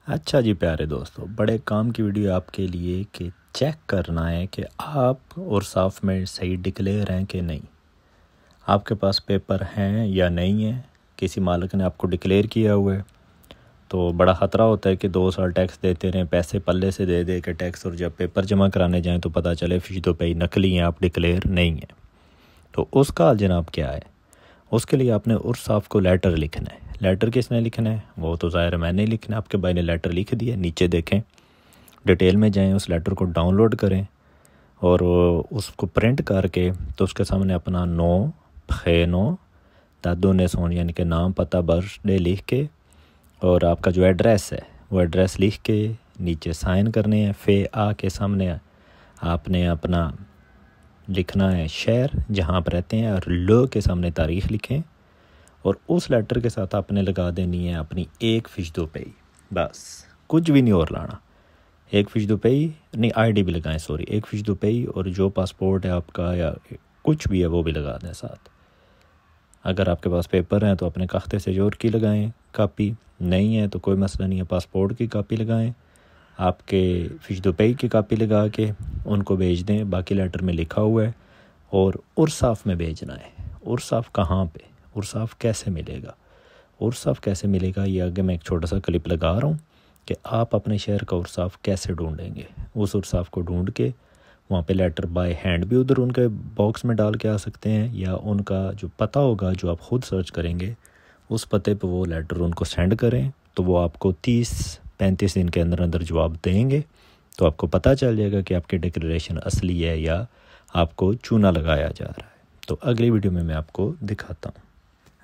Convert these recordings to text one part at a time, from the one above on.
अच्छा जी प्यारे दोस्तों, बड़े काम की वीडियो आपके लिए कि चेक करना है कि आप और साफ में सही डिक्लेयर हैं कि नहीं। आपके पास पेपर हैं या नहीं है, किसी मालिक ने आपको डिक्लेयर किया हुआ है तो बड़ा ख़तरा होता है कि 2 साल टैक्स देते रहें, पैसे पल्ले से दे दे के टैक्स, और जब पेपर जमा कराने जाएं तो पता चले फ़ीसदों पे नकली हैं, आप डिक्लेयर नहीं हैं। तो उसका जनाब क्या है, उसके लिए आपने उर्साफ को लेटर लिखना है। लेटर किसने लिखना है, वो तो ज़ाहिर मैंने लिखना है। आपके भाई ने लेटर लिख दिया, नीचे देखें, डिटेल में जाएं, उस लेटर को डाउनलोड करें और उसको प्रिंट करके तो उसके सामने अपना नो नो दादो ने सोन यानी कि नाम, पता, बर्थडे लिख के और आपका जो एड्रेस है वो एड्रेस लिख के नीचे साइन करने हैं। आ के सामने आपने अपना लिखना है शहर जहाँ आप रहते हैं, और लो के सामने तारीख़ लिखें, और उस लेटर के साथ आपने लगा देनी है अपनी 1% पे ही, बस कुछ भी नहीं और लाना। 1% पे ही नहीं, आईडी भी लगाएं, सॉरी 1% पे ही, और जो पासपोर्ट है आपका या कुछ भी है वो भी लगा दें साथ। अगर आपके पास पेपर हैं तो अपने कख्ते से जोर की लगाएं कापी, नहीं है तो कोई मसला नहीं है, पासपोर्ट की कापी लगाएं, आपके फ़िशदुपई की कापी लगा के उनको भेज दें। बाकी लेटर में लिखा हुआ है, और उर्साफ में भेजना है। उर्साफ कहाँ पे, उर्साफ कैसे मिलेगा, उर्साफ कैसे मिलेगा, ये आगे मैं एक छोटा सा क्लिप लगा रहा हूँ कि आप अपने शहर का उर्साफ कैसे ढूंढेंगे। उस उर्साफ को ढूंढ के वहाँ पे लेटर बाय हैंड भी उधर उनके बॉक्स में डाल के आ सकते हैं, या उनका जो पता होगा जो आप ख़ुद सर्च करेंगे उस पते पे वो लेटर उनको सेंड करें, तो वो आपको 30-35 दिन के अंदर अंदर जवाब देंगे। तो आपको पता चल जाएगा कि आपकी डिक्लेरेशन असली है या आपको चूना लगाया जा रहा है। तो अगली वीडियो में मैं आपको दिखाता हूँ।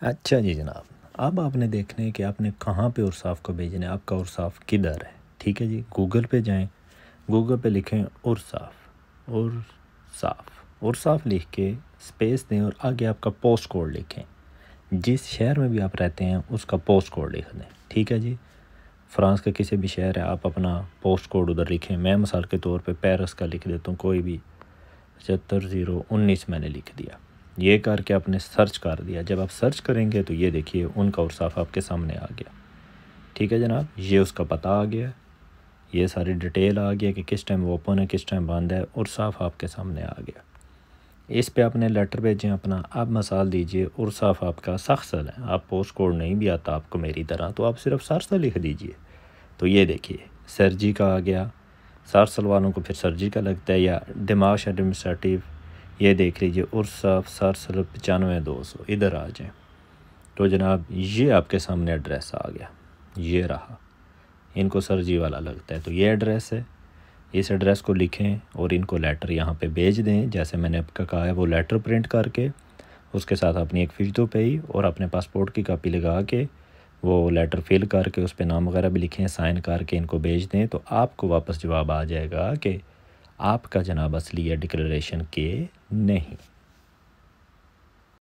अच्छा जी जनाब, अब आपने देखना है कि आपने कहाँ पे उर्साफ को भेजना है, आपका उर्साफ किधर है। ठीक है जी, गूगल पे जाएं, गूगल पे लिखें उर्साफ, उर्साफ लिख के स्पेस दें और आगे आपका पोस्ट कोड लिखें। जिस शहर में भी आप रहते हैं उसका पोस्ट कोड लिख दें। ठीक है जी, फ्रांस का किसी भी शहर है, आप अपना पोस्ट कोड उधर लिखें। मैं मिसाल के तौर पे पेरिस का लिख देता हूँ, कोई भी 75019 मैंने लिख दिया। ये करके आपने सर्च कर दिया। जब आप सर्च करेंगे तो ये देखिए उनका उर्साफ आपके सामने आ गया। ठीक है जनाब, ये उसका पता आ गया, ये सारी डिटेल आ गया कि किस टाइम ओपन है, किस टाइम बंद है, उर्साफ आपके सामने आ गया। इस पे आपने लेटर भेजें अपना। अब मिसाल दीजिए उर्साफ आपका सरसल है, आप पोस्ट कोड नहीं भी आता आपको मेरी तरह, तो आप सिर्फ सरसल लिख दीजिए। तो ये देखिए सरजी का आ गया, सरसल वालों को फिर सरजी का लगता है, या दिमाश एडमिनिस्ट्रेटिव, ये देख लीजिए उर्साफ सरसल 95200, इधर आ जाएँ। तो जनाब ये आपके सामने एड्रेस आ गया, ये रहा, इनको सरजी वाला लगता है, तो ये एड्रेस है। इस एड्रेस को लिखें और इनको लेटर यहाँ पे भेज दें। जैसे मैंने आपका कहा है, वो लेटर प्रिंट करके उसके साथ अपनी 1% पे ही और अपने पासपोर्ट की कापी लगा के वो लेटर फिल करके उस पर नाम वगैरह भी लिखें, साइन करके इनको भेज दें, तो आपको वापस जवाब आ जाएगा कि आपका जनाब असली है डिक्लेरेशन के नहीं।